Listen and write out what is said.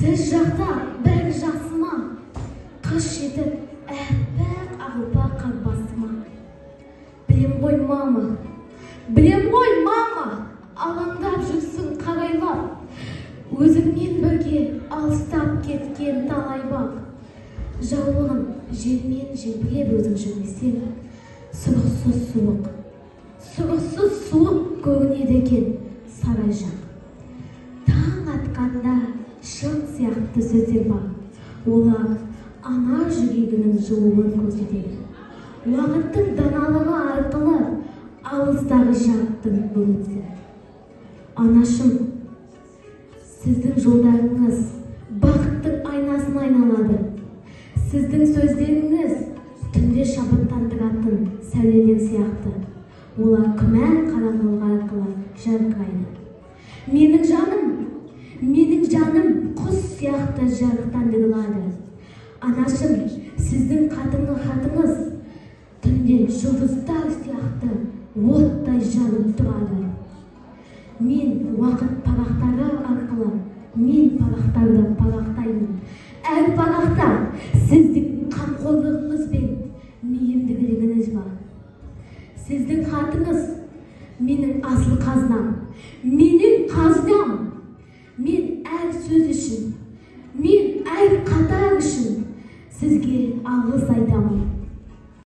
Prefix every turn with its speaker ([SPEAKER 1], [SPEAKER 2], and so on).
[SPEAKER 1] Сіз жақта бәрі жақсы ма? Қыс жетіп, әппақ ағылпа қар басты ма? Білем ғой мама, алаңдап жүрсің қарайлап, өзіңмен бірге алыстап кеткен талай бақ. Жаулығын желмен желбіреп өзің жүрмесең, сұрықсыз суық көрінеді екен сарай жақ. Таң атқанда шың сияқты сөздер бар, олар ана жүрегінің жылуын көрсетеді. Уақыттың даналығы арқылы алыстағы жарықтың бөлінсе. Анашым, сіздің жолдарыңыз бақыттың айнасын айналады. Сіздің сөздеріңіз түнде шабыттандыратын сәулелер сияқты. Олар күмән қараңғылығы арқылы жарқырайды. Менің жаным құс сияқты жарықтандырылады. Анашым, сіздің хатыңыз түнде жұлдыздар сияқты оттай жанып тұрады. Мен уақыт парақтары арқылы мен парақтарды парақтаймын. Әр парақта сіздің қамқорлығыңыз бен мейірімділігіңіз бар. Сіздің хатыңыз менің асыл қазынам, менің қазынам. Мен әр сөз үшін, мен әр қатар үшін сізге алғыс айтамын.